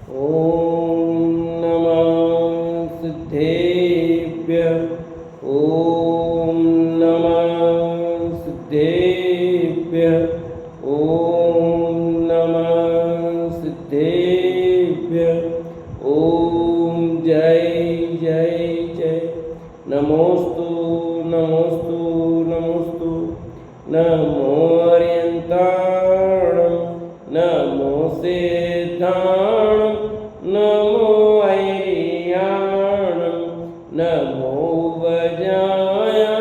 ओम नमः सिद्धेभ्यः। ओम नमः सिद्धेभ्यः। ओम नमः सिद्धेभ्यः। ओम जय जय जय। नमोस्तु नमोस्तु नमोस्तु। नमो अर्यन्ताणं नमो सिद्धाणं नमो ऐर्याणं नमो वज्रायाणं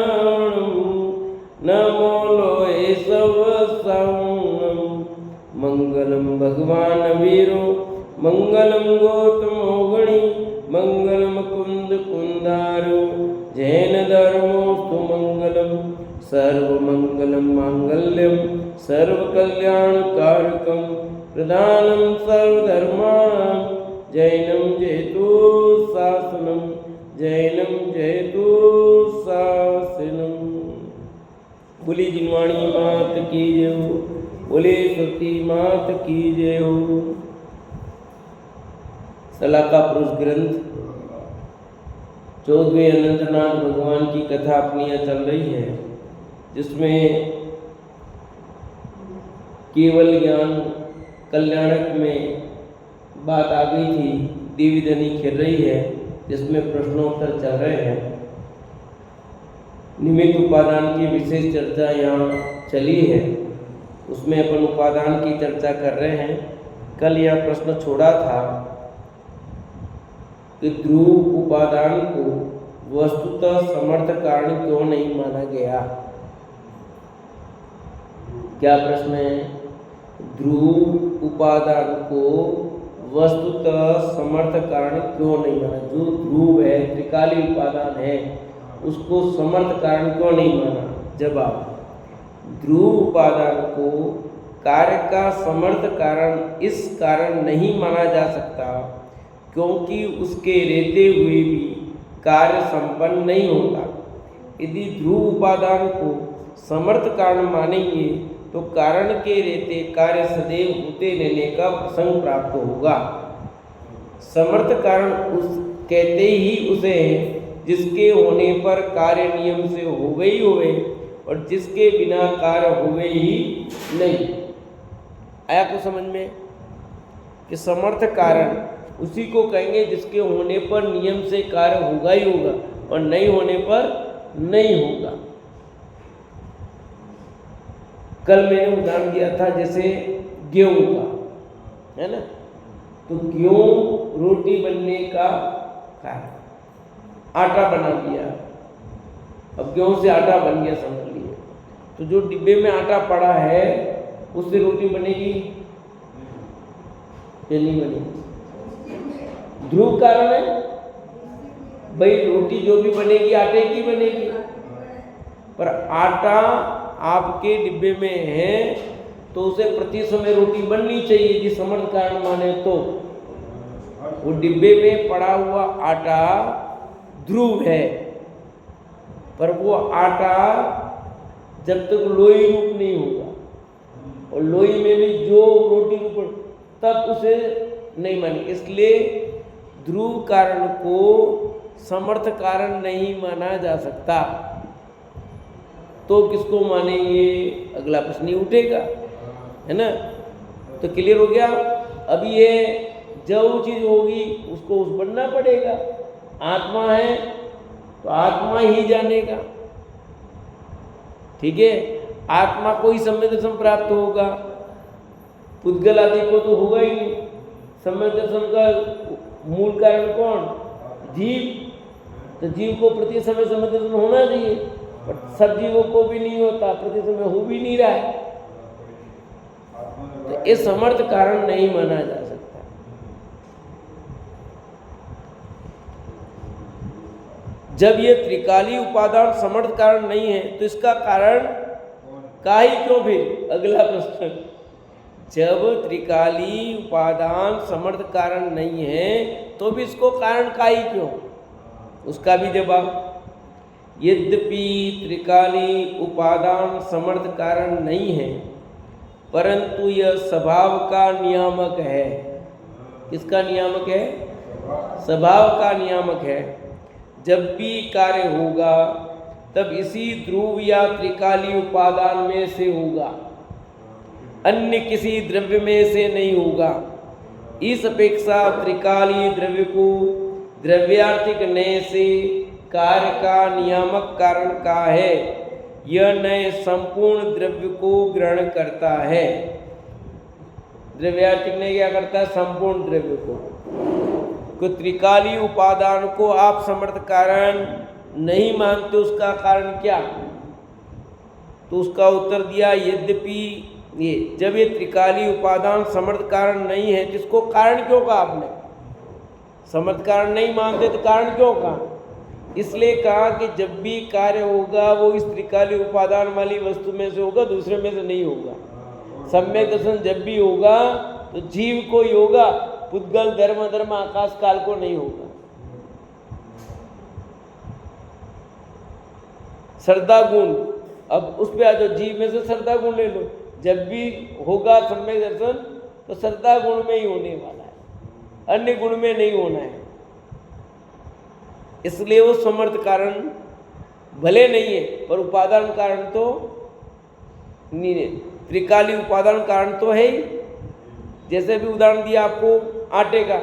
नमो लोये सवसावनं। मंगलम भगवान वीरो मंगलम गौतमो गणि मंगलम कुंद कुंदारो जैन धर्मोस्तु मंगलम। सर्वमंगलम मांगल्यम सर्वकल्याणकारकम प्रधानम सर्वधर्माणां जैनम जयतु शासनम जैनम जयतु शासनम। बोली जिनवाणी मात की जय हो। बोले सती मात की जय हो। सलाका पुरुष ग्रंथ 14वें अनंतनाथ भगवान की कथा अपनी यहाँ चल रही है, जिसमें केवल ज्ञान कल्याणक में बात आ गई थी। देवी धनी खेल रही है, जिसमें प्रश्नोत्तर चल रहे हैं। निमित्त उपादान की विशेष चर्चा यहाँ चली है, उसमें अपन उपादान की चर्चा कर रहे हैं। कल यह प्रश्न छोड़ा था कि ध्रुव उपादान को वस्तुतः समर्थ कारण क्यों नहीं माना गया। क्या प्रश्न है? ध्रुव उपादान को वस्तुतः समर्थ कारण क्यों नहीं माना। जो ध्रुव है, त्रिकाली उपादान है, उसको समर्थ कारण क्यों नहीं माना। जवाब, ध्रुव उपादान को कार्य का समर्थ कारण इस कारण नहीं माना जा सकता क्योंकि उसके रहते हुए भी कार्य संपन्न नहीं होता। यदि ध्रुव उपादान को समर्थ कारण मानेंगे तो कारण के रहते कार्य सदैव होते रहने का प्रसंग प्राप्त होगा। समर्थ कारण उस कहते ही उसे है जिसके होने पर कार्य नियम से होवे ही होवे और जिसके बिना कार्य होवे ही नहीं। आया कुछ समझ में कि समर्थ कारण उसी को कहेंगे जिसके होने पर नियम से कार्य होगा ही होगा और नहीं होने पर नहीं होगा। कल मैंने उदाहरण दिया था जैसे गेहूं का, है ना। तो गेहूं रोटी बनने का कारण, आटा बना दिया। अब गेहूं से आटा बन गया समझ लिए। तो जो डिब्बे में आटा पड़ा है उससे रोटी बनेगी या नहीं बनेगी। ध्रुव कारण है भाई, रोटी जो भी बनेगी आटे की बनेगी। पर आटा आपके डिब्बे में है तो उसे प्रति समय रोटी बननी चाहिए यदि समर्थ कारण माने तो। वो डिब्बे में पड़ा हुआ आटा ध्रुव है, पर वो आटा जब तक लोई रूप नहीं होगा और लोई में भी जो रोटी रूप तब उसे नहीं माने। इसलिए ध्रुव कारण को समर्थ कारण नहीं माना जा सकता। तो किसको मानेंगे, अगला प्रश्न ही उठेगा, है ना। तो क्लियर हो गया। अब ये जो चीज होगी उसको उस बनना पड़ेगा। आत्मा है तो आत्मा ही जानेगा, ठीक है। आत्मा को ही सम्यक दर्शन प्राप्त होगा, पुद्गल आदि को तो होगा ही नहीं। सम्यक दर्शन का मूल कारण कौन? जीव। तो जीव को प्रति समय सम्यक दर्शन होना चाहिए, पर सब जीवों को भी नहीं होता, प्रति समय हो भी नहीं रहा है। तो ये समर्थ कारण नहीं माना जा सकता। जब ये त्रिकाली उपादान समर्थ कारण नहीं है तो इसका कारण काहे क्यों? फिर अगला प्रश्न, जब त्रिकाली उपादान समर्थ कारण नहीं है तो भी इसको कारण काहे क्यों? उसका भी जवाब, यद्यपि त्रिकाली उपादान समर्थ कारण नहीं है परंतु यह स्वभाव का नियामक है। किसका नियामक है? स्वभाव का नियामक है। जब भी कार्य होगा तब इसी ध्रुव या त्रिकाली उपादान में से होगा, अन्य किसी द्रव्य में से नहीं होगा। इस अपेक्षा त्रिकाली द्रव्य को द्रव्यार्थिक नए से कार्य का नियामक कारण का है। यह नए संपूर्ण द्रव्य को ग्रहण करता है। द्रव्यार्थिक नए क्या करता है? संपूर्ण द्रव्य को त्रिकाली उपादान को आप समर्थ कारण नहीं मानते, उसका कारण क्या? तो उसका उत्तर दिया, यद्यपि ये जब ये त्रिकाली उपादान समर्थ कारण नहीं है, जिसको कारण क्यों कहा आपने? समर्थ कारण नहीं मानते तो कारण क्यों कहा? इसलिए कहा कि जब भी कार्य होगा वो इस त्रिकाली उपादान वाली वस्तु में से होगा, दूसरे में से नहीं होगा। सम्यक दर्शन जब भी होगा तो जीव को ही होगा, पुद्गल धर्म अधर्म आकाश काल को नहीं होगा। श्रद्धा गुण, अब उस पे आ जाओ, जीव में से श्रद्धा गुण ले लो। जब भी होगा सम्यक दर्शन तो श्रद्धा गुण में ही होने वाला है, अन्य गुण में नहीं होना है। इसलिए वो समर्थ कारण भले नहीं है पर उपादान कारण तो नहीं है। त्रिकाली उपादान कारण तो है ही। जैसे भी उदाहरण दिया आपको आटे का,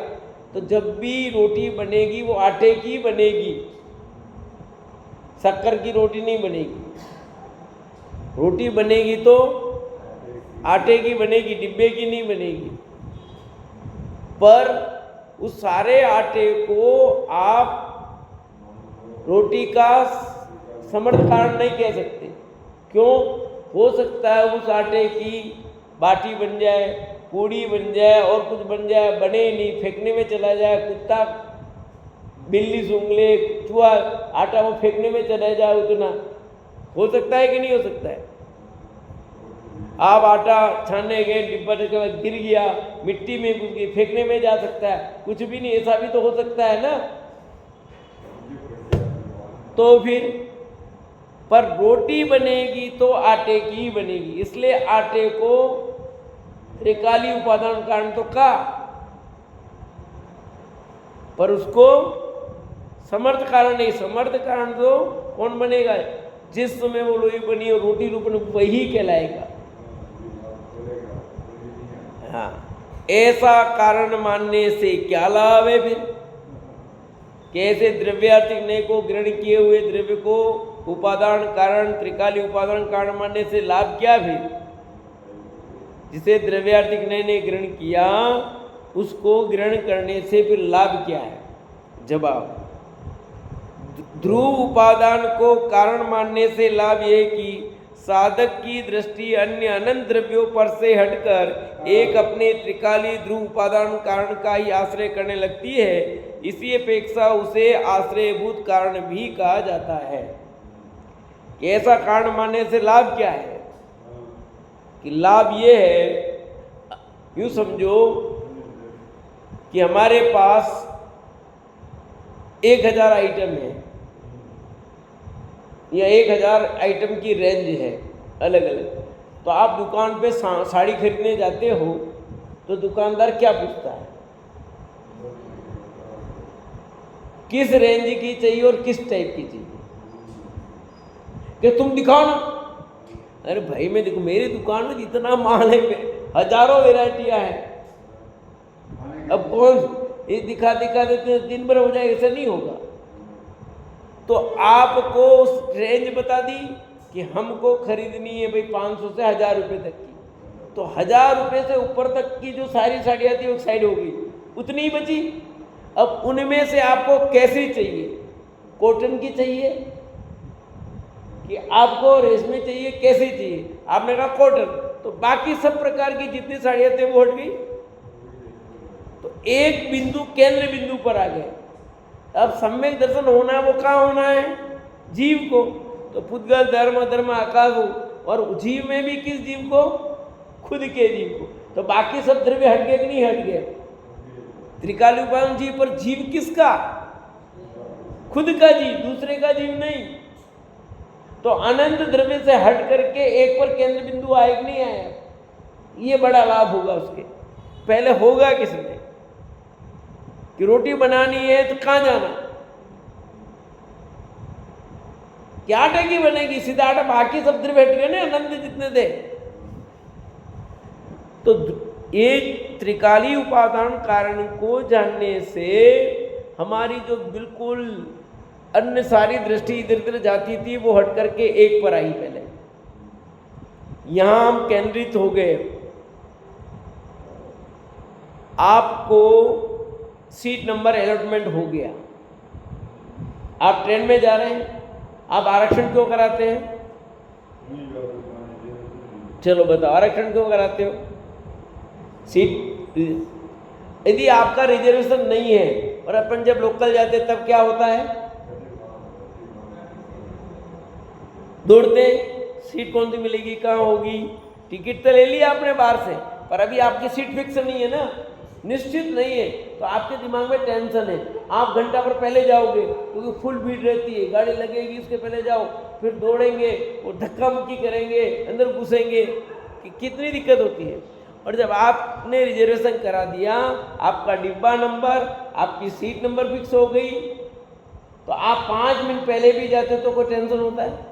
तो जब भी रोटी बनेगी वो आटे की बनेगी, शक्कर की रोटी नहीं बनेगी। रोटी बनेगी तो आटे की बनेगी, डिब्बे की नहीं बनेगी। पर उस सारे आटे को आप रोटी का समर्थ कारण नहीं कह सकते। क्यों? हो सकता है उस आटे की बाटी बन जाए, पूड़ी बन जाए और कुछ बन जाए, बने नहीं, फेंकने में चला जाए, कुत्ता बिल्ली सूंघ ले, चूहा आटा वो फेंकने में चला जाए, उतना हो सकता है कि नहीं हो सकता है? आप आटा छानने गए, डिब्बा के बाद गिर गया, मिट्टी में घुस गई, फेंकने में जा सकता है, कुछ भी नहीं, ऐसा भी तो हो सकता है ना। तो फिर पर रोटी बनेगी तो आटे की ही बनेगी, इसलिए आटे को त्रिकाली उपादान कारण तो कहा, पर उसको समर्थ कारण नहीं। समर्थ कारण तो कौन बनेगा? जिस समय वो लोई बनी और रोटी रूप में वही कहलाएगा। हाँ, ऐसा कारण मानने से क्या लाभ है फिर? कैसे द्रव्यार्थिक नए को ग्रहण किए हुए द्रव्य को उपादान कारण त्रिकाली उपादान कारण मानने से लाभ क्या फिर? जिसे द्रव्यार्थिक नए ने ग्रहण किया उसको ग्रहण करने से फिर लाभ क्या है? जवाब, ध्रुव उपादान को कारण मानने से लाभ यह कि साधक की दृष्टि अन्य अनंत द्रव्यों पर से हटकर एक अपने त्रिकाली ध्रुव उपादान कारण का ही आश्रय करने लगती है। इसी अपेक्षा उसे आश्रयभूत कारण भी कहा जाता है। कि ऐसा कारण मानने से लाभ क्या है? कि लाभ ये है, यूं समझो कि हमारे पास 1000 आइटम है या 1000 आइटम की रेंज है अलग अलग। तो आप दुकान पे साड़ी खरीदने जाते हो तो दुकानदार क्या पूछता है? किस रेंज की चाहिए और किस टाइप की चाहिए? कि तुम दिखाओ ना। अरे भाई मैं देखो, मेरी दुकान में इतना माल है, हजारों वेराइटियां हैं, अब कौन ये दिखा देते दिन भर हो जाए, ऐसा नहीं होगा। तो आपको उस रेंज बता दी कि हमको खरीदनी है भाई 500 से 1000 रुपये तक की, तो 1000 रुपये से ऊपर तक की जो सारी साड़ियाँ थी वो साइड हो गई, उतनी ही बची। अब उनमें से आपको कैसी चाहिए? कॉटन की चाहिए कि आपको रेशमी चाहिए, कैसी चाहिए? आपने कहा कॉटन, तो बाकी सब प्रकार की जितनी साड़ियाँ थे वो हट गई। तो एक बिंदु केंद्र बिंदु पर आ गए। अब सम्यक दर्शन होना है, वो कहाँ होना है? जीव को। तो पुद्गल धर्म धर्म आकाश हो, और जीव में भी किस जीव को? खुद के जीव को। तो बाकी सब द्रव्य हट गए कि नहीं हट गए? त्रिकाली उपादान जीव, पर जीव किसका? खुद का जीव, दूसरे का जीव नहीं। तो अनंत द्रव्य से हट करके एक पर केंद्र बिंदु आए कि नहीं आया? ये बड़ा लाभ होगा उसके। पहले होगा किसमें? कि रोटी बनानी है तो कहाँ जाना, क्या आटे की बनेगी, सीधा आटा, बाकी सब बैठ गए ना आनंद जितने थे। तो ये त्रिकाली उपादान कारण को जानने से हमारी जो बिल्कुल अन्य सारी दृष्टि इधर उधर जाती थी वो हट करके एक पर आई। पहले यहां हम केंद्रित हो गए। आपको सीट नंबर अलॉटमेंट हो गया, आप ट्रेन में जा रहे हैं, आप आरक्षण क्यों कराते हैं? चलो बताओ, आरक्षण क्यों कराते हो? सीट, यदि आपका रिजर्वेशन नहीं है और अपन जब लोकल जाते तब क्या होता है? दौड़ते, सीट कौन सी मिलेगी, कहाँ होगी, टिकट तो ले लिया आपने बाहर से, पर अभी आपकी सीट फिक्स नहीं है ना, निश्चित नहीं है, तो आपके दिमाग में टेंशन है। आप घंटा भर पहले जाओगे क्योंकि फुल भीड़ रहती है, गाड़ी लगेगी, उसके पहले जाओ, फिर दौड़ेंगे, वो धक्का मुक्की करेंगे, अंदर घुसेंगे, कि कितनी दिक्कत होती है। और जब आपने रिजर्वेशन करा दिया, आपका डिब्बा नंबर, आपकी सीट नंबर फिक्स हो गई, तो आप 5 मिनट पहले भी जाते तो कोई टेंशन होता है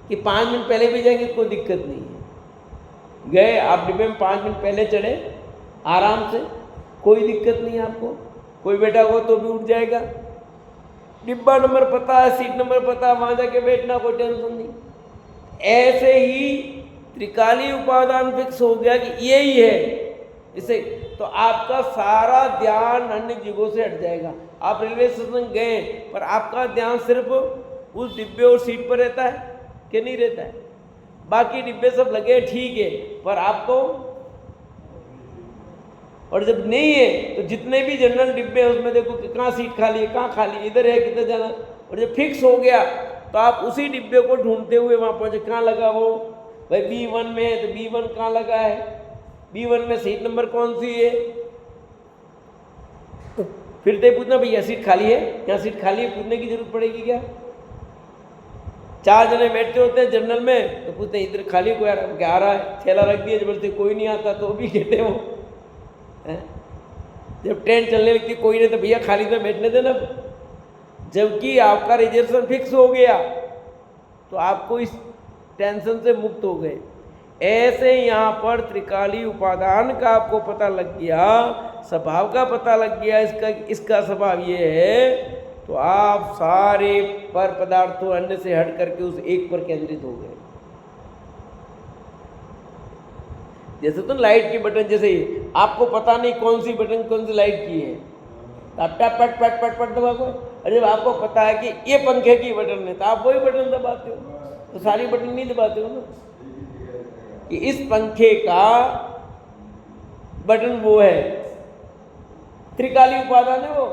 कि 5 मिनट पहले भी जाएंगे, कोई दिक्कत नहीं है। गए आप डिब्बे में 5 मिनट पहले चढ़े आराम से, कोई दिक्कत नहीं है आपको, कोई बैठा हो तो भी उठ जाएगा, डिब्बा नंबर पता है, सीट नंबर पता है, वहां जाके बैठना, कोई टेंशन नहीं। ऐसे ही त्रिकाली उपादान फिक्स हो गया कि यही है इसे, तो आपका सारा ध्यान अन्य जगहों से हट जाएगा। आप रेलवे स्टेशन गए पर आपका ध्यान सिर्फ उस डिब्बे और सीट पर रहता है कि नहीं रहता है? बाकी डिब्बे सब लगे ठीक है, पर आपको, और जब नहीं है तो जितने भी जनरल डिब्बे हैं उसमें देखो कि कहाँ सीट खाली है, कहाँ खाली, इधर है, किधर जाना। और जब फिक्स हो गया तो आप उसी डिब्बे को ढूंढते हुए वहां पहुंचे, कहाँ लगा वो, भाई B1 में है तो B1 कहाँ लगा है, B1 में सीट नंबर कौन सी है, फिर तो पूछना भैया सीट खाली है, यहाँ सीट खाली है, पूछने की जरूरत पड़ेगी क्या? 4 जने बैठते होते हैं जनरल में तो पूछते हैं इधर खाली, कोई आ रहा है, थैला रख दिया जबरदस्ती, कोई नहीं आता तो भी कहते हो। जब ट्रेन चलने लगती कोई नहीं तो भैया खाली तो बैठने देना, जबकि आपका रिजर्वेशन फिक्स हो गया तो आपको इस टेंशन से मुक्त हो गए। ऐसे यहाँ पर त्रिकाली उपादान का आपको पता लग गया, स्वभाव का पता लग गया, इसका स्वभाव ये है, तो आप सारे पर पदार्थों अन्य से हट करके उस एक पर केंद्रित हो गए। जैसे तो लाइट की बटन, जैसे आपको पता नहीं कौन सी बटन कौन सी लाइट की है, तो आप टप पट पट पट पट दबाओगे, और जब आपको पता है कि ये पंखे की बटन है तो आप वही बटन दबाते हो, तो सारी बटन नहीं दबाते हो ना, कि इस पंखे का बटन वो है, त्रिकाली उपादान है वो,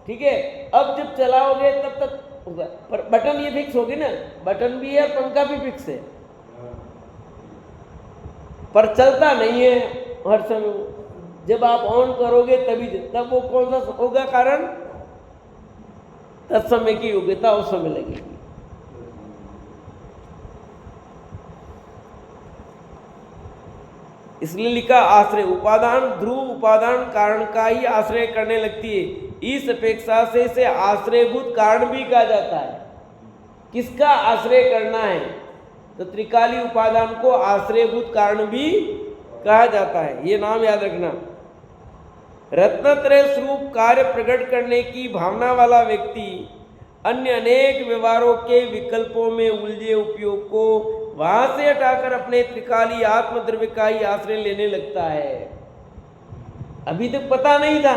ठीक है। अब जब चलाओगे तब तक होगा, पर बटन ये फिक्स होगी ना, बटन भी है और पंखा भी फिक्स है, पर चलता नहीं है हर समय। जब आप ऑन करोगे तभी, तब वो कौन सा होगा कारण, तत्समय की योग्यता उस समय लगेगी। इसलिए लिखा आश्रय उपादान ध्रुव उपादान कारण का ही आश्रय करने लगती है, इस अपेक्षा से इसे आश्रयभूत कारण भी कहा जाता है। किसका आश्रय करना है, तो त्रिकाली उपादान को आश्रयभूत कारण भी कहा जाता है, ये नाम याद रखना। रत्नत्रय स्वरूप कार्य प्रकट करने की भावना वाला व्यक्ति अन्य अनेक व्यवहारों के विकल्पों में उलझे उपयोग को वहां से हटाकर अपने त्रिकाली आत्मद्रव्य का ही आश्रय लेने लगता है। अभी तक पता नहीं था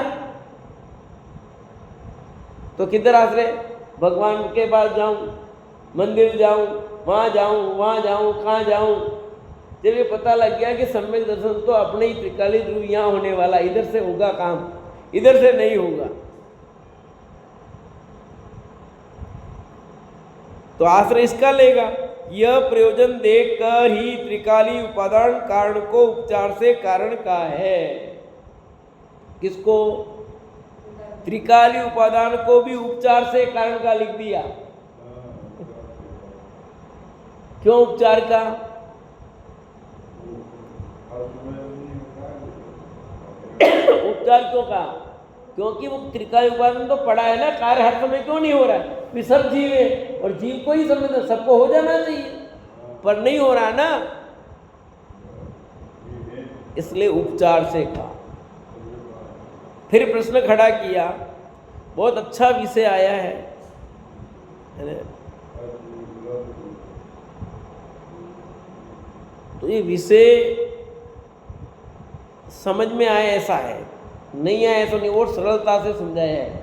तो किधर आश्रय, भगवान के पास जाऊं, मंदिर जाऊं, वहां जाऊं, कहाँ जाऊं। जब ये पता लग गया कि सम्यक दर्शन तो अपने ही त्रिकाली ध्रुव यहाँ होने वाला, इधर से होगा काम, इधर से नहीं होगा, तो आश्रय इसका लेगा। यह प्रयोजन देखकर ही त्रिकाली उपादान कारण को उपचार से कारण का है। किसको, त्रिकाली उपादान को भी उपचार से कारण का लिख दिया। क्यों उपचार का, उपचार क्यों कहा, क्योंकि वो त्रिकाल उपादान तो पड़ा है ना, कार्य हर समय क्यों नहीं हो रहा है? भी सब जीव है और जीव को ही समझना, सबको हो जाना चाहिए, पर नहीं हो रहा ना, इसलिए उपचार से कहा। फिर प्रश्न खड़ा किया, बहुत अच्छा विषय आया है ना? तो ये विषय समझ में आए ऐसा है, नहीं आए ऐसा नहीं, और सरलता से समझाया है,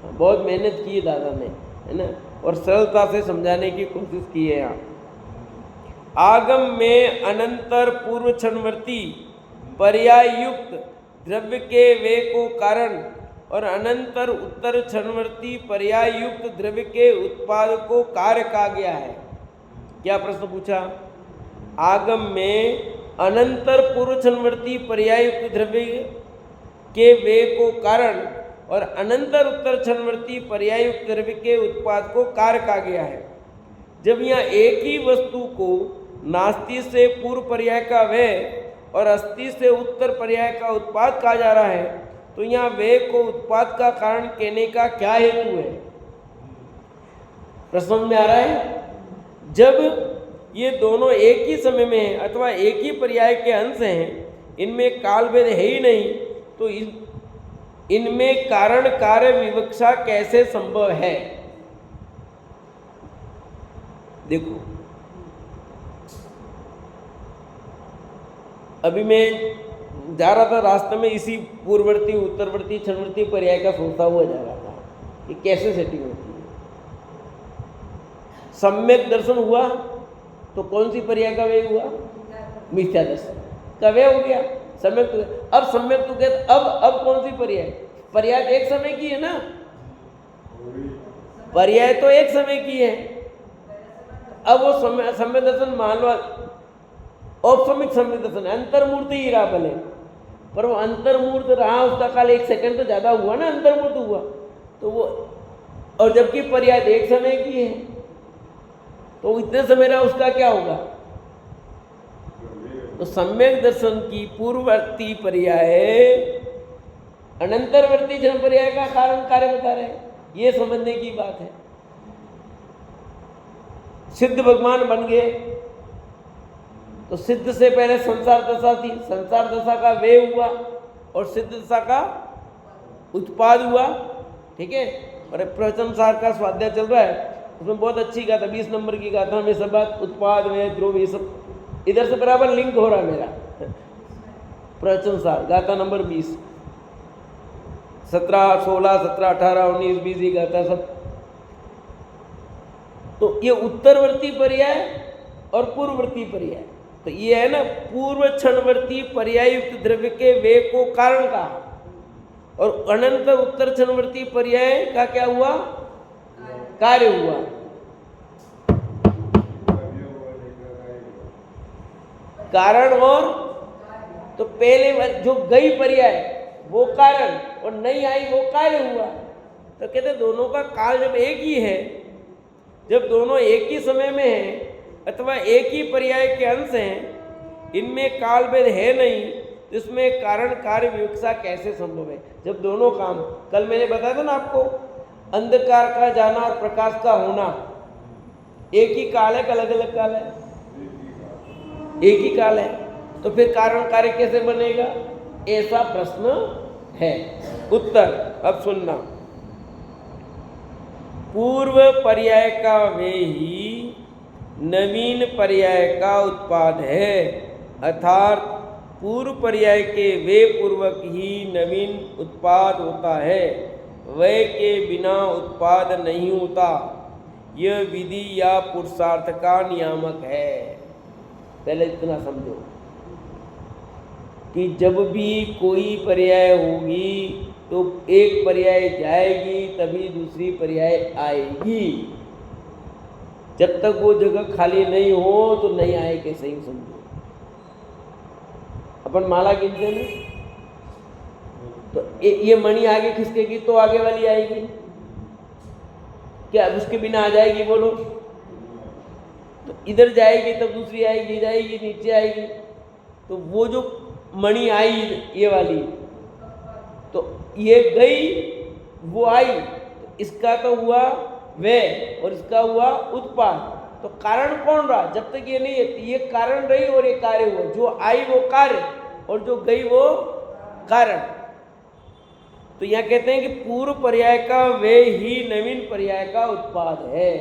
बहुत मेहनत की है दादा ने, है ना, और सरलता से समझाने की कोशिश की है। यहाँ आगम में अनंतर पूर्व क्षणवर्ती पर्याय युक्त द्रव्य के वे को कारण और अनंतर उत्तर क्षणवर्ती पर्याय युक्त द्रव्य के उत्पाद को कार्य कहा गया है। क्या प्रश्न पूछा? आगम में अनंतर पूर्व क्षणवर्ती पर्याय युक्त द्रव्य के वे को कारण और अनंतर उत्तर क्षणवर्ती पर्याय युक्त द्रव्य के उत्पाद को कार्य कहा गया है। जब यहाँ एक ही वस्तु को नास्ति से पूर्व पर्याय का व्यय और अस्ति से उत्तर पर्याय का उत्पाद कहा जा रहा है, तो यहाँ व्यय को उत्पाद का कारण कहने का क्या हेतु है? प्रश्न में आ रहा है? जब ये दोनों एक ही समय में है अथवा एक ही पर्याय के अंश हैं, इनमें कालभेद है ही नहीं, तो इनमें कारण कार्य विवक्षा कैसे संभव है? देखो, अभी मैं जा रहा था रास्ते में, इसी पूर्ववर्ती उत्तरवर्ती क्षणवर्ती पर्याय का सोचता हुआ जा रहा था कि कैसे सेटिंग होती है। सम्यक दर्शन हुआ तो कौन सी पर्याय का व्यय हुआ? मिथ्या दर्शन का व्यय हो गया। सम्यक तो, अब सम्यक तो कहते, अब कौन सी पर्याय? पर्याय एक समय की है ना, पर्याय तो एक समय की है। अब वो सम्य दर्शन मान लो औपसमिक सम्य दर्शन, अंतर्मूर्ति ही रहा भले, पर वो अंतर्मूर्त रहा, उसका काल 1 सेकंड तो ज्यादा हुआ ना, अंतर्मूर्त हुआ तो वो, और जबकि पर्याय एक समय की है, तो इतने समय रहा, उसका क्या होगा? तो सम्यक दर्शन की पूर्ववर्ती पर्याय अनंतरवर्ती क्षण पर्याय का कारण कार्य बता रहे हैं, ये समझने की बात है। सिद्ध भगवान बन गए तो सिद्ध से पहले संसार दशा थी, संसार दशा का व्यय हुआ और सिद्ध दशा का उत्पाद हुआ, ठीक है। और प्रवचन सार का स्वाध्याय चल रहा है, उसमें बहुत अच्छी गाथा, 20 नंबर की गाथा में सब बात उत्पाद व्यय ध्रुव ये सब इधर से बराबर लिंक हो रहा है मेरा। प्रवचन सार गाथा नंबर 20, 17, 16, 17, 18, 19, 20 ही गाथा सब। तो ये उत्तरवर्ती पर्याय और पूर्ववर्ती पर्याय, तो ये है ना, पूर्व क्षणवर्ती पर्याय युक्त द्रव्य के वे को कारण कहा, और अनंतर उत्तर क्षणवर्ती पर्याय का क्या हुआ? कार्य हुआ। कारण और तो पहले जो गई पर्याय वो कारण और नहीं आई वो कार्य हुआ। तो कहते दोनों का काल जब एक ही है, जब दोनों एक ही समय में हैं अथवा एक ही पर्याय के अंश हैं, इनमें काल भेद है नहीं, तो इसमें कारण कार्य विवक्षा कैसे संभव है? जब दोनों काम, कल मैंने बताया था ना आपको, अंधकार का जाना और प्रकाश का होना एक ही काल है, अलग अलग काल है? एक ही काल है, तो फिर कारण कार्य कैसे बनेगा? ऐसा प्रश्न है। उत्तर अब सुनना, पूर्व पर्याय का वे ही नवीन पर्याय का उत्पाद है, अर्थात पूर्व पर्याय के वे पूर्वक ही नवीन उत्पाद होता है, वय के बिना उत्पाद नहीं होता। यह विधि या पुरुषार्थ का नियामक है। पहले इतना समझो कि जब भी कोई पर्याय होगी तो एक पर्याय जाएगी तभी दूसरी पर्याय आएगी। जब तक वो जगह खाली नहीं हो तो नहीं आए, कैसे ही समझो। अपन माला गिनते ना, तो ये मणि आगे खिसकेगी तो आगे वाली आएगी क्या? उसके बिना आ जाएगी? बोलो। तो इधर जाएगी तब दूसरी आएगी, जाएगी नीचे आएगी, तो वो जो मणि आई ये वाली, तो ये गई वो आई, तो इसका तो हुआ वे और इसका हुआ उत्पाद। तो कारण कौन रहा? जब तक ये नहीं है ये कारण रही और ये कार्य हुआ। जो आई वो कार्य और जो गई वो कारण। तो यहां कहते हैं कि पूर्व पर्याय का वे ही नवीन पर्याय का उत्पाद है।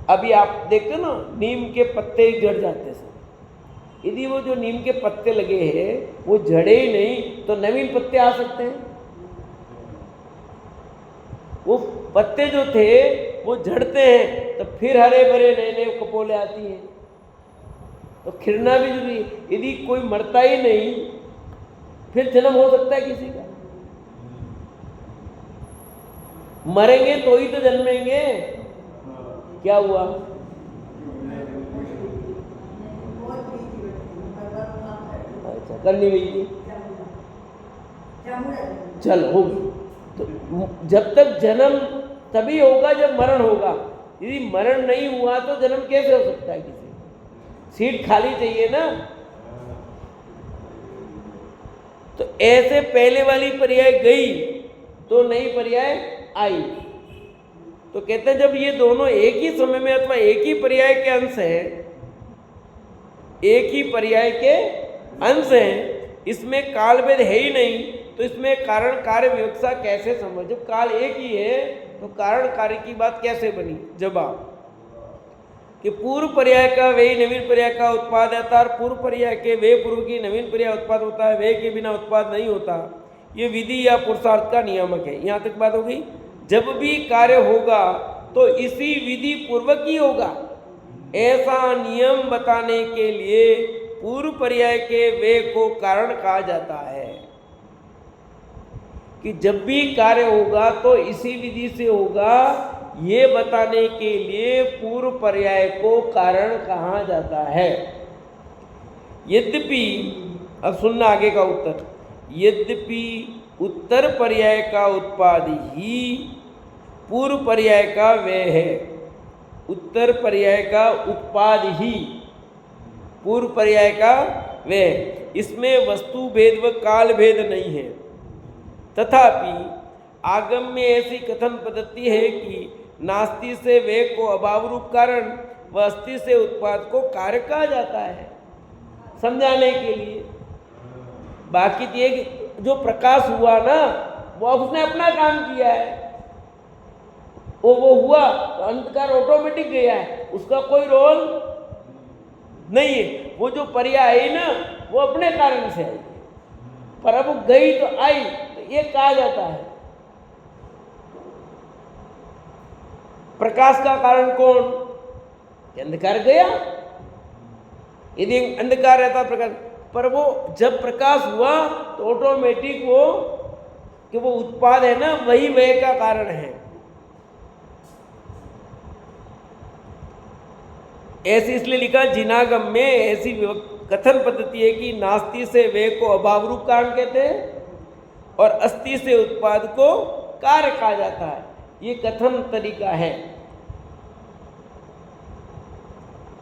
अभी आप देखते ना नीम के पत्ते झड़ जाते हैं, यदि वो जो नीम के पत्ते लगे हैं वो झड़े ही नहीं तो नवीन पत्ते आ सकते हैं? वो पत्ते जो थे वो झड़ते हैं तो फिर हरे भरे नए नए कपोले आती हैं। तो खिलना भी जरूरी है। यदि कोई मरता ही नहीं फिर जन्म हो सकता है किसी का? मरेंगे तो ही तो जन्मेंगे। क्या हुआ? अच्छा करनी हुई चल होगी। तो जब तक जन्म तभी होगा जब मरण होगा। यदि मरण नहीं हुआ तो जन्म कैसे हो सकता है? किसी सीट खाली चाहिए ना। तो ऐसे पहले वाली पर्याय गई तो नई पर्याय आई। तो कहते हैं जब ये दोनों एक ही समय में अथवा एक ही पर्याय के अंश हैं, एक ही पर्याय के अंश हैं, इसमें काल भेद है ही नहीं, तो इसमें कारण कार्य विवक्षा कैसे समझ? जब काल एक ही है तो कारण कार्य की बात कैसे बनी? जवाब कि पूर्व पर्याय का वे नवीन पर्याय का उत्पाद है, और पूर्व पर्याय के वे पूर्व की नवीन पर्याय उत्पाद होता है, वे के बिना उत्पाद नहीं होता। ये विधि या पुरुषार्थ का नियामक है। यहाँ तक बात हो गई। जब भी कार्य होगा तो इसी विधि पूर्वक ही होगा, ऐसा नियम बताने के लिए पूर्व पर्याय के वे को कारण कहा जाता है। कि जब भी कार्य होगा तो इसी विधि से होगा, ये बताने के लिए पूर्व पर्याय को कारण कहा जाता है। यद्यपि अब सुनना आगे का उत्तर, यद्यपि उत्तर पर्याय का उत्पाद ही पूर्व पर्याय का वे है। उत्तर पर्याय का उत्पाद ही पूर्व पर्याय का वे, इसमें वस्तु भेद व काल भेद नहीं है। तथापि आगम में ऐसी कथन पद्धति है कि नास्ति से वे को अभाव रूप कारण व अस्ति से उत्पाद को कार्य कहा जाता है, समझाने के लिए। बाकी ये जो प्रकाश हुआ ना वो उसने अपना काम किया है, वो हुआ तो अंधकार ऑटोमेटिक गया है, उसका कोई रोल नहीं है। वो जो पर्याय है ना वो अपने कारण से आई, पर अब गई तो आई, तो ये कहा जाता है। प्रकाश का कारण कौन? अंधकार गया। यदि अंधकार रहता प्रकाश, पर वो जब प्रकाश हुआ तो ऑटोमेटिक वो कि वो उत्पाद है ना वही वह का कारण है। ऐसे इसलिए लिखा जिनागम में ऐसी कथन पद्धति है कि नास्ति से वे को अभाव रूप कारण कहते हैं और अस्ति से उत्पाद को कार्य कहा जाता है। ये कथन तरीका है।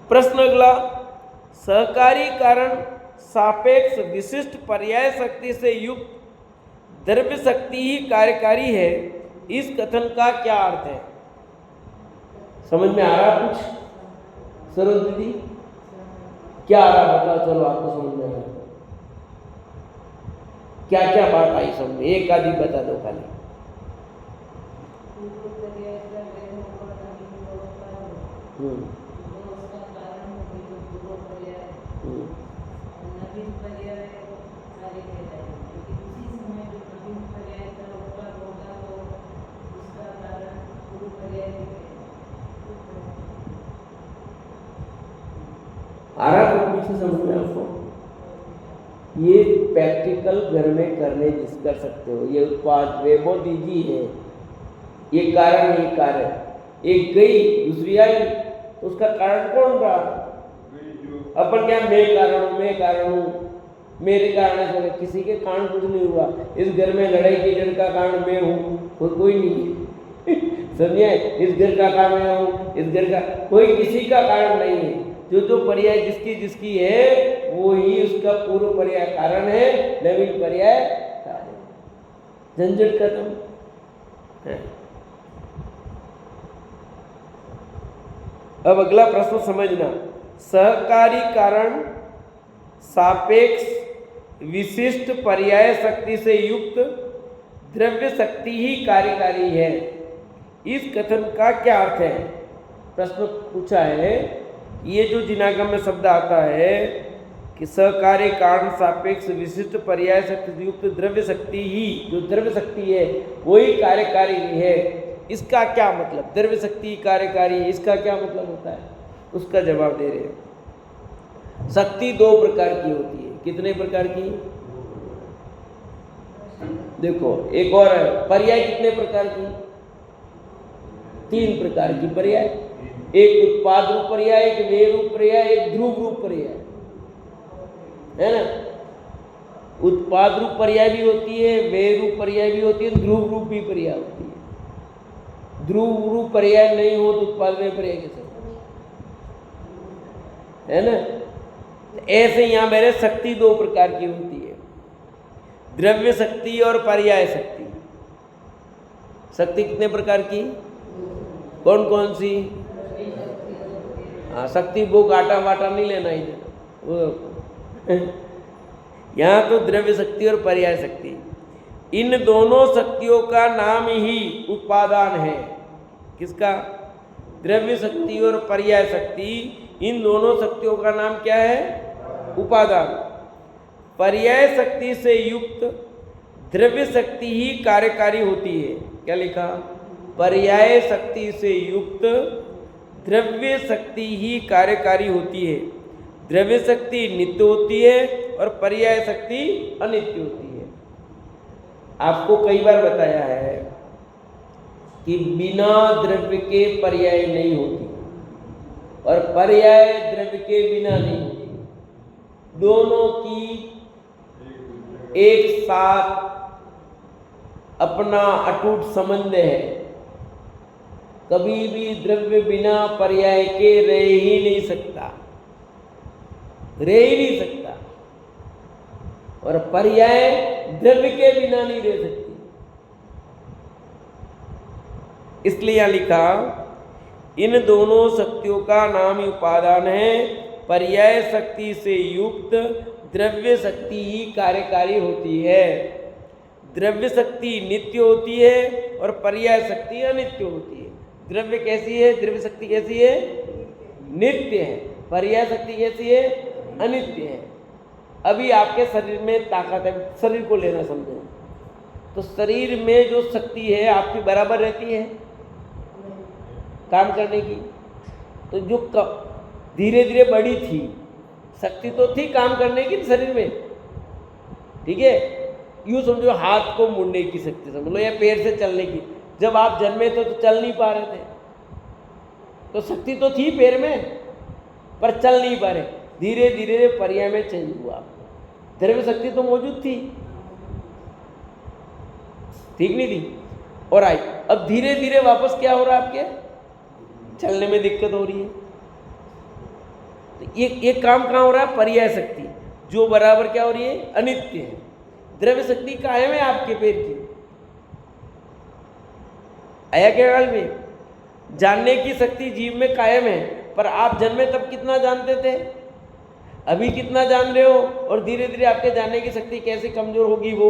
प्रश्न अगला, सहकारी कारण सापेक्ष विशिष्ट पर्याय शक्ति से युक्त द्रव्य शक्ति ही कार्यकारी है, इस कथन का क्या अर्थ है? समझ में आ रहा कुछ? सरोज दीदी क्या आ रहा बताओ। चलो आपको समझ में आ रहा, क्या क्या बात आई समझ में? एक आदि बता दो खाली। आ रहा तो पीछे समझ में आपको? ये प्रैक्टिकल घर में करने जिस कर सकते हो। ये उत्पाद वे बहुत ईजी है। ये कारण ये कार्य, एक गई दूसरी आई, तो उसका कारण कौन रहा? अपन क्या मैं कारण हूँ, मेरे कारण से किसी के कारण कुछ नहीं हुआ। इस घर में लड़ाई की जड़ का कारण मैं हूँ, कोई नहीं है। समझिए, इस घर का कारण मैं हूँ, इस घर का कोई किसी का कारण नहीं है। जो जो पर्याय जिसकी जिसकी है वो ही उसका पूर्व पर्याय कारण है, नवीन पर्याय कार्य। झंझट खत्म है। अब अगला प्रश्न समझना। सहकारी कारण सापेक्ष विशिष्ट पर्याय शक्ति से युक्त द्रव्य शक्ति ही कार्यकारी है। इस कथन का क्या अर्थ है? प्रश्न पूछा है, ये जो जिनागम में शब्द आता है कि सहकारी कारण सापेक्ष विशिष्ट पर्याय शक्ति से युक्त द्रव्य शक्ति ही, जो द्रव्य शक्ति है वही कार्यकारी है, इसका क्या मतलब? द्रव्य शक्ति कार्यकारी, इसका क्या मतलब होता है? उसका जवाब दे रहे हैं। शक्ति दो प्रकार की होती है। कितने प्रकार की? देखो एक और है, पर्याय कितने प्रकार की? तीन प्रकार की पर्याय। एक उत्पाद रूप पर्याय, एक व्यय रूप पर्याय, एक ध्रुव रूप पर्याय, है ना। उत्पाद रूप पर्याय भी होती है, व्यय रूप पर्याय भी होती है, ध्रुव रूप भी पर्याय होती है। ध्रुव रूप पर्याय नहीं हो तो उत्पाद में पर्याय कैसे हो, है ना। ऐसे यहां मेरे शक्ति दो प्रकार की होती है, द्रव्य शक्ति और पर्याय शक्ति। शक्ति कितने प्रकार की? कौन कौन सी? हाँ, शक्ति बुक आटा वाटा नहीं लेना इधर। यहाँ तो द्रव्य शक्ति और पर्याय शक्ति, इन दोनों शक्तियों का नाम ही उपादान है। किसका? द्रव्य शक्ति और पर्याय शक्ति, इन दोनों शक्तियों का नाम क्या है? उपादान। पर्याय शक्ति से युक्त द्रव्य शक्ति ही कार्यकारी होती है। क्या लिखा? पर्याय शक्ति से युक्त द्रव्य शक्ति ही कार्यकारी होती है। द्रव्य शक्ति नित्य होती है और पर्याय शक्ति अनित्य होती है। आपको कई बार बताया है कि बिना द्रव्य के पर्याय नहीं होती और पर्याय द्रव्य के बिना नहीं होती। दोनों की एक साथ अपना अटूट संबंध है। कभी भी द्रव्य बिना पर्याय के रह ही नहीं सकता, रह ही नहीं सकता, और पर्याय द्रव्य के बिना नहीं रह सकती। इसलिए यहां लिखा, इन दोनों शक्तियों का नाम ही उपादान है। पर्याय शक्ति से युक्त द्रव्य शक्ति ही कार्यकारी होती है। द्रव्य शक्ति नित्य होती है और पर्याय शक्ति अनित्य होती है। द्रव्य कैसी है? द्रव्य शक्ति कैसी है? नित्य है। पर्याय शक्ति कैसी है? अनित्य है। अभी आपके शरीर में ताकत है, शरीर को लेना समझो, तो शरीर में जो शक्ति है आपकी बराबर रहती है काम करने की। तो जो धीरे धीरे बढ़ी थी शक्ति तो थी काम करने की शरीर में, ठीक है। यूँ समझो हाथ को मुड़ने की शक्ति समझ लो, या पैर से चलने की। जब आप जन्मे तो चल नहीं पा रहे थे, तो शक्ति तो थी पैर में पर चल नहीं पा रहे। धीरे धीरे पर्याय में चेंज हुआ, द्रव्य शक्ति तो मौजूद थी, ठीक नहीं थी, और आई। अब धीरे धीरे वापस क्या हो रहा है? आपके चलने में दिक्कत हो रही है। तो ये काम कहाँ हो रहा है? पर्याय शक्ति, जो बराबर क्या हो रही है? अनित्य है। द्रव्य शक्ति कायम है आपके पैर की। आया क्या ख्याल में? जानने की शक्ति जीव में कायम है, पर आप जन्मे तब कितना जानते थे, अभी कितना जान रहे हो, और धीरे धीरे आपके जानने की शक्ति कैसे कमजोर होगी। वो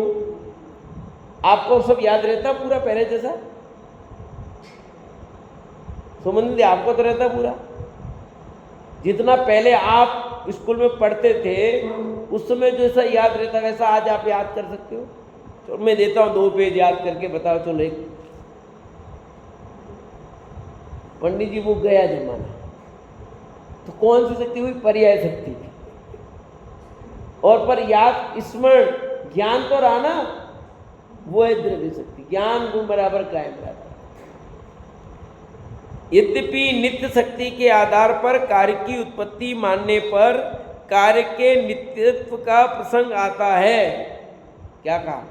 आपको सब याद रहता पूरा पहले जैसा? सुमन आपको तो रहता पूरा, जितना पहले आप स्कूल में पढ़ते थे उस समय जैसा याद रहता वैसा आज आप याद कर सकते हो? तो मैं देता हूँ 2 पेज याद करके बताओ। चलो एक पंडित जी वो गया जमाना, तो कौन सी शक्ति हुई? पर्याय शक्ति। और पर याद स्मरण ज्ञान तो रहा ना, वो है द्रव्य शक्ति। ज्ञान गुण बराबर कायम रहता। यद्यपि नित्य शक्ति के आधार पर कार्य की उत्पत्ति मानने पर कार्य के नित्यत्व का प्रसंग आता है। क्या कहा?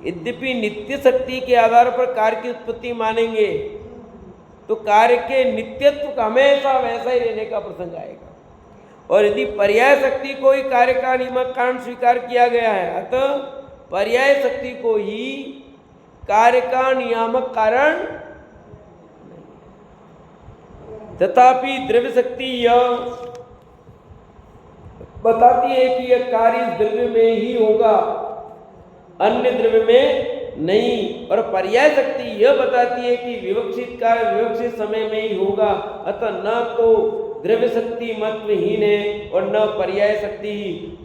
यद्यपि नित्य शक्ति के आधार पर कार्य की उत्पत्ति मानेंगे तो कार्य के नित्यत्व का हमेशा वैसा ही रहने का प्रसंग आएगा। और यदि पर्याय शक्ति को ही कार्य का नियामक कारण स्वीकार किया गया है, अतः पर्याय शक्ति को ही कार्य का नियामक कारण, तथापि द्रव्य शक्ति यह बताती है कि यह कार्य इस द्रव्य में ही होगा, अन्य द्रव्य में नहीं। और पर्याय शक्ति यह बताती है कि विवक्षित कार्य विवक्षित समय में ही होगा, अतः न तो द्रव्य शक्ति महत्वहीन है और न पर्याय शक्ति,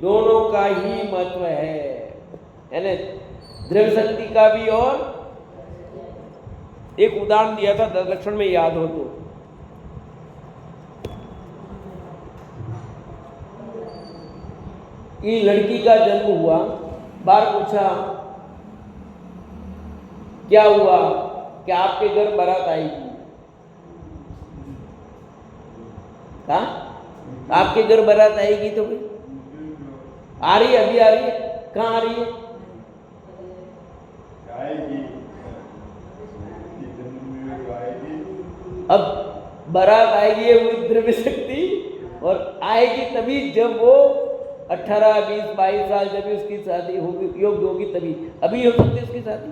दोनों का ही महत्व है। यानी द्रव्य शक्ति का भी, और एक उदाहरण दिया था 10 लक्षण में, याद हो तो, कि लड़की का जन्म हुआ, बार पूछा क्या हुआ, कि आपके घर बारात आएगी। कहा आपके घर बारात आएगी, तो भाई आ रही है, अभी आ रही है, कहाँ आ रही है? अब बारात आएगी वो द्रव्य शक्ति, और आएगी तभी जब वो 18, 20, 22 साल जब उसकी शादी होगी, योग्य होगी, तभी। अभी हो सकती है उसकी शादी।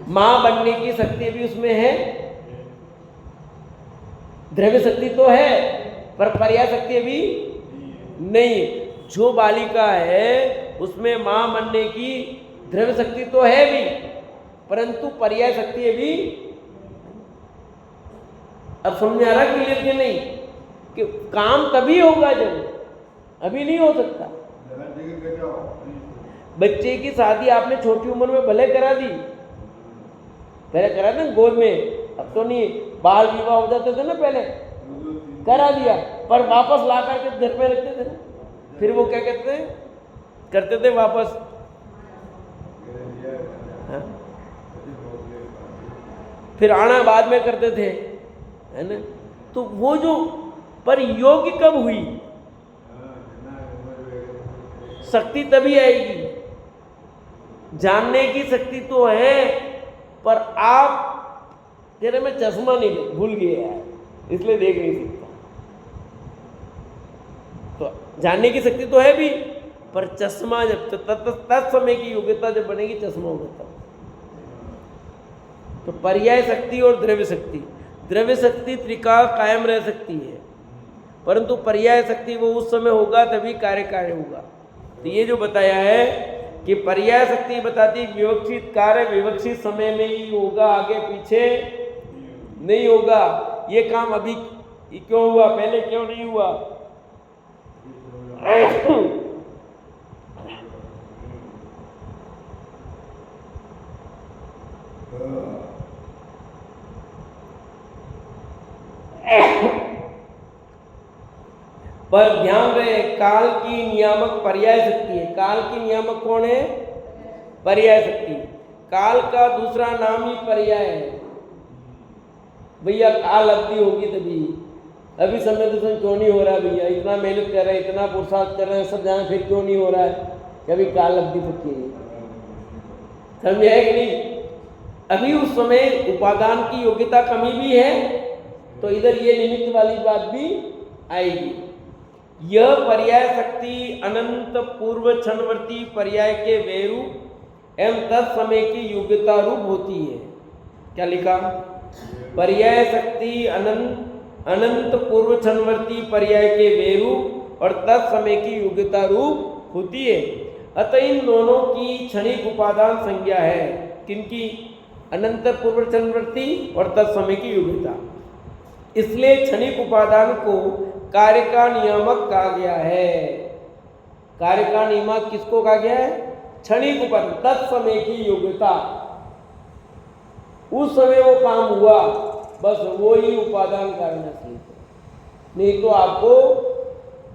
मां बनने की शक्ति भी उसमें है, द्रव्य शक्ति तो है, पर पर्याय शक्ति अभी नहीं। जो बालिका है उसमें मां बनने की द्रव्य शक्ति तो है भी, परंतु पर्याय शक्ति अभी। अब समझ आ रहा क्लियर कि नहीं, कि काम तभी होगा जब, अभी नहीं हो सकता। बच्चे की शादी आपने छोटी उम्र में भले करा दी, पहले करा था गोद में, अब तो नहीं, बाल विवाह हो जाते थे ना, पहले करा दिया, पर वापस ला करके घर में रखते थे ना, फिर वो क्या कहते हैं, करते थे वापस। हाँ? फिर आना बाद में करते थे, है ना। तो वो जो, पर योग्य कब हुई, शक्ति तभी आएगी। जानने की शक्ति तो है, पर आप तेरे में चश्मा नहीं, भूल गए यार, इसलिए देख नहीं सकता। तो जानने की शक्ति तो है भी, पर चश्मा जब तत्समय की योग्यता जब बनेगी, चश्मा होगा तब। तो पर्याय शक्ति और द्रव्य शक्ति, द्रव्य शक्ति त्रिकाल कायम रह सकती है, परंतु पर्याय शक्ति वो उस समय होगा तभी कार्य होगा। तो ये जो बताया है कि पर्याय शक्ति बताती विवक्षित कार्य विवक्षित समय में ही होगा, आगे पीछे नहीं होगा। ये काम अभी क्यों हुआ, पहले क्यों नहीं हुआ? पर ध्यान रहे, काल की नियामक पर्याय शक्ति है। काल की नियामक कौन है? पर्याय शक्ति। काल का दूसरा नाम ही पर्याय है। भैया काल अवधि होगी तभी, अभी समय दूषण क्यों नहीं हो रहा भैया, इतना मेहनत कर रहे हैं, इतना पुरुषार्थ कर रहे हैं, सब जाने फिर क्यों नहीं हो रहा है? कभी काल अवधि पक्की है, समझे है कि नहीं? अभी उस समय उपादान की योग्यता कमी भी है, तो इधर ये निमित्त वाली बात भी आएगी। यह पर्याय शक्ति अनंत पूर्व क्षणवर्ती पर्याय के वेरूप एवं तत्समय की योग्यता रूप होती है। क्या लिखा? पर्याय शक्ति अनंत पूर्व क्षणवर्ती पर्याय के वेरूप और तत्समय की योग्यता रूप होती है। अतः इन दोनों की क्षणिक उपादान संज्ञा है। किनकी? अनंत पूर्व क्षणवर्ती और तत्समय की योग्यता। इसलिए क्षणिक उपादान को कार्य का नियामक कहा गया है। कार्य का नियामक किसको कहा गया है? क्षणिक उपादान, तत्समय की योग्यता। उस समय वो काम हुआ, बस वो ही उपादान कारण है। नहीं तो आपको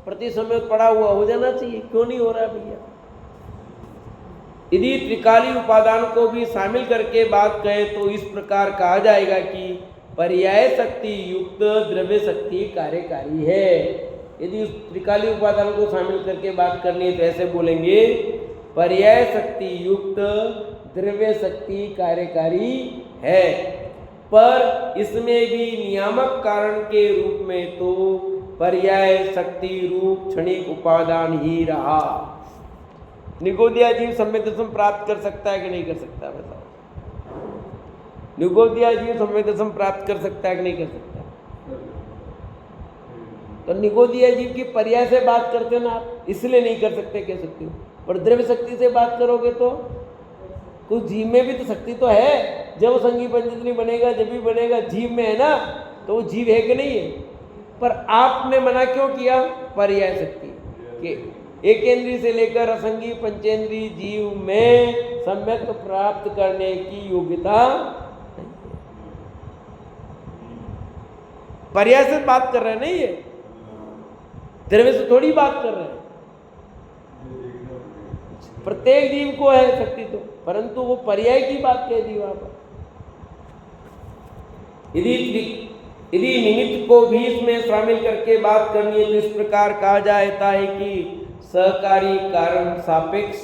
प्रति समय पड़ा हुआ हो जाना चाहिए, क्यों नहीं हो रहा भैया? यदि त्रिकाली उपादान को भी शामिल करके बात करें तो इस प्रकार कहा जाएगा कि पर्याय शक्ति युक्त द्रव्य शक्ति कार्यकारी है। यदि उस त्रिकाली उपादान को शामिल करके बात करनी है तो ऐसे बोलेंगे, पर्याय शक्ति युक्त द्रव्य शक्ति कार्यकारी है, पर इसमें भी नियामक कारण के रूप में तो पर्याय शक्ति रूप क्षणिक उपादान ही रहा। निगोदिया जीव सम्यक दर्शन प्राप्त कर सकता है कि नहीं कर सकता, बताओ? निगोदिया जीव सम्यक दर्शन प्राप्त कर सकता है कि नहीं कर सकता? तो निगोदिया जीव की पर्याय से बात करते हो ना आप, इसलिए नहीं कर सकते कह सकते हो। पर द्रव्य शक्ति से बात करोगे तो कुछ जीव में भी तो शक्ति तो है। जब वो संगी पंचेंद्री बनेगा, जब भी बनेगा, जीव में है ना, तो वो जीव है कि नहीं है? पर आपने मना क्यों किया? पर्याय शक्ति के एकेंद्रीय से लेकर असंगी पंचेंद्रीय जीव में सम्यक प्राप्त करने की योग्यता नहीं है। पर्याय से बात कर रहे हैं नहीं, ये द्रव्य से थोड़ी बात कर रहे हैं। प्रत्येक जीव को है शक्ति तो, परंतु वो पर्याय की बात कह दी वहां पर। यदि निमित्त को भी इसमें शामिल करके बात करनी है तो इस प्रकार कहा जाता है कि सहकारी कारण सापेक्ष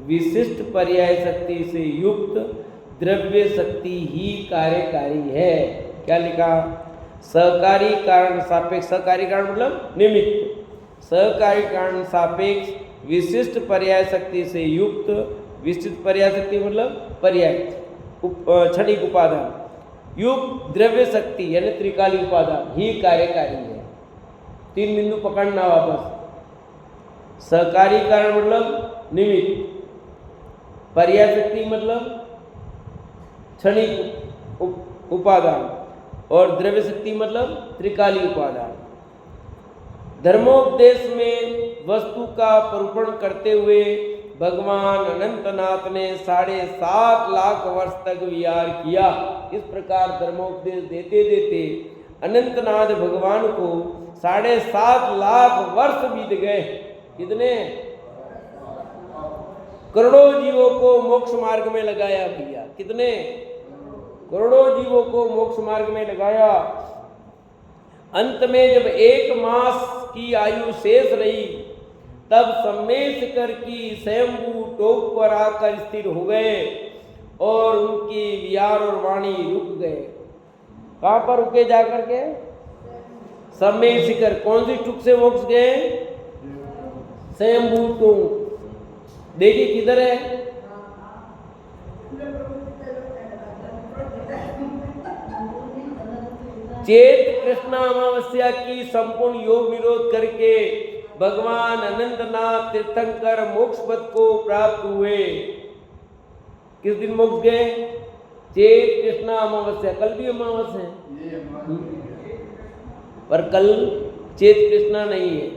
विशिष्ट पर्याय शक्ति से युक्त द्रव्य शक्ति ही कार्यकारी है। क्या लिखा? सहकारी कारण सापेक्ष, सहकारी कारण मतलब निमित्त, सहकारी कारण सापेक्ष विशिष्ट पर्याय शक्ति से युक्त, विशिष्ट पर्याय शक्ति मतलब पर्याय क्षणिक उपादान युक्त द्रव्य शक्ति यानी त्रिकाली उपादान ही कार्यकारी है। 3 बिंदु पकड़ना वापस। सहकारी कारण मतलब निमित्त, पर्याय शक्ति मतलब क्षणिक उपादान और द्रव्य शक्ति मतलब त्रिकाली उपादान। धर्मोपदेश में वस्तु का परूपण करते हुए भगवान अनंतनाथ ने 7.5 लाख वर्ष तक विहार किया। इस प्रकार धर्मोपदेश देते देते अनंतनाथ भगवान को 7.5 लाख वर्ष बीत गए। कितने? करोड़ों जीवों को मोक्ष मार्ग में लगाया भैया। कितने? करोड़ों जीवों को मोक्ष मार्ग में लगाया। अंत में जब 1 मास की आयु शेष रही तब सम्मेशकर की स्वयंभू टोक पर आकर स्थिर हो गए और उनकी विहार और वाणी रुक गए। कहां पर रुके जाकर के? सम्मेशकर। कौन सी टुक से मोक्ष गए? स्वयंभू टोक। देखिए किधर है? चैत्र कृष्ण अमावस्या की संपूर्ण योग निरोध करके भगवान अनंतनाथ तीर्थंकर मोक्ष पद को प्राप्त हुए। किस दिन मोक्ष गए? चैत्र कृष्ण अमावस्या। कल भी अमावस्या है पर कल चैत्र कृष्ण नहीं है।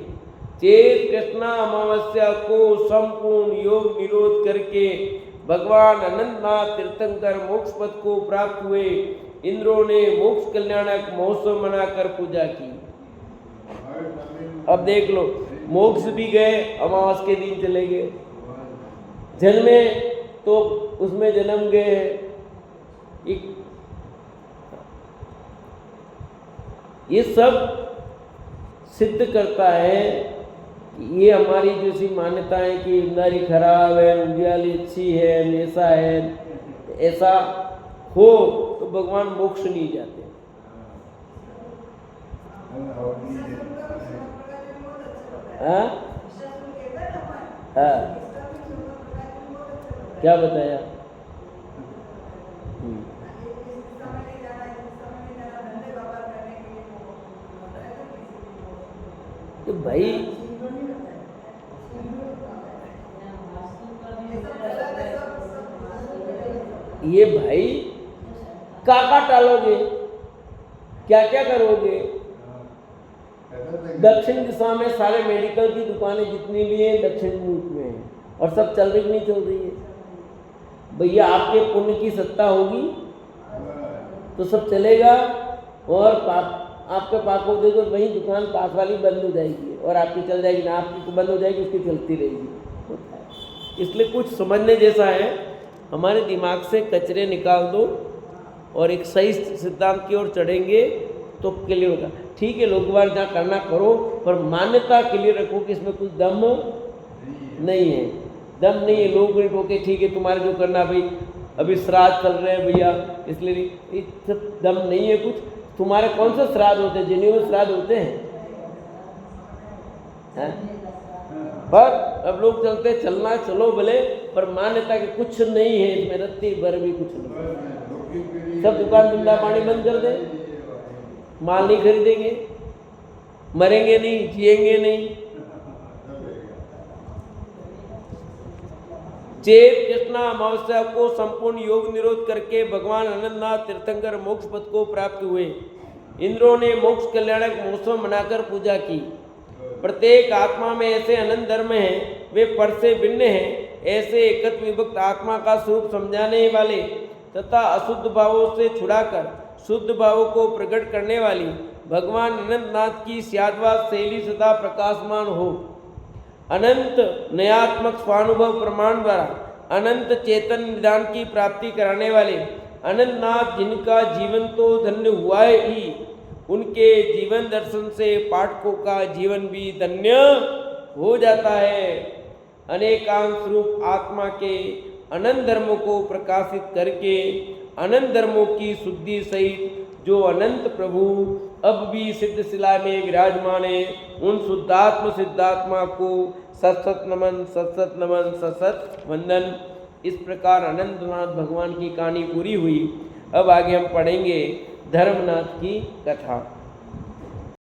चैत्र कृष्ण अमावस्या को संपूर्ण योग निरोध करके भगवान अनंतनाथ तीर्थंकर मोक्ष पद को प्राप्त हुए। इंद्रों ने मोक्ष कल्याणक महोत्सव मनाकर पूजा की। अब देख लो, मोक्ष भी गए, अमावस के दिन चले गए। जन्मे तो उसमें जन्म गए हैं। ये सब सिद्ध करता है कि ये हमारी जैसी मान्यता है कि इंद्री खराब है, उजियाली अच्छी है, ऐसा है, ऐसा हो तो भगवान मोक्ष नहीं जाते। हाँ हाँ, क्या बताया? तो भाई ये भाई काका टालोगे, क्या क्या करोगे? दक्षिण दिशा में सारे मेडिकल की दुकानें जितनी भी हैं दक्षिण मुख में हैं और सब चल रही नहीं चल रही है। भैया आपके पुण्य की सत्ता होगी तो सब चलेगा और आपके पास को देखो वही दुकान पास वाली बंद हो जाएगी और आपकी चल जाएगी ना, आपकी बंद हो जाएगी उसकी चलती रहेगी। इसलिए कुछ समझने जैसा है, हमारे दिमाग से कचरे निकाल दो और एक सही सिद्धांत की ओर चढ़ेंगे तो क्लियर होगा। ठीक है, लोग बार जहाँ करना करो पर मान्यता क्लियर रखो कि इसमें कुछ दम नहीं है। दम नहीं है, लोग नहीं टोके ठीक है तुम्हारे जो करना भाई, अभी श्राद्ध चल रहे हैं भैया इसलिए सब दम नहीं है कुछ। तुम्हारे कौन से श्राद्ध होते हैं? जेन्युइन श्राद्ध होते हैं? हैं? पर अब लोग चलते चलना चलो भले, पर मान्यता के कुछ नहीं है इसमें, रत्ती भर भी कुछ नहीं। सब दुकान धंधा पानी बंद कर दे, माल नहीं खरीदेंगे, मरेंगे नहीं, जिएंगे नहीं। चेत कृष्णा अमावस्या को संपूर्ण योग निरोध करके भगवान अनंतनाथ तीर्थंकर मोक्ष पद को प्राप्त हुए। इंद्रों ने मोक्ष कल्याणक महोत्सव मनाकर पूजा की। प्रत्येक आत्मा में ऐसे अनंत धर्म हैं, वे पर से भिन्न हैं। ऐसे एकत्व विभक्त आत्मा का स्वरूप समझाने वाले तथा अशुद्ध भावों से छुड़ाकर शुद्ध भावों को प्रकट करने वाली भगवान अनंतनाथ की स्याद्वाद शैली सदा प्रकाशमान हो। अनंत नयात्मक स्वानुभव प्रमाण द्वारा अनंत चेतन निदान की प्राप्ति कराने वाले अनंतनाथ, जिनका जीवन तो धन्य हुआ ही, उनके जीवन दर्शन से पाठकों का जीवन भी धन्य हो जाता है। अनेकांश रूप आत्मा के अनंत धर्मों को प्रकाशित करके अनंत धर्मों की शुद्धि सहित जो अनंत प्रभु अब भी सिद्ध शिला में विराजमान है, उन शुद्धात्म सिद्धात्मा को सतसत नमन, सतसत नमन, सतसत वंदन। इस प्रकार अनंतनाथ भगवान की कहानी पूरी हुई। अब आगे हम पढ़ेंगे धर्मनाथ की कथा।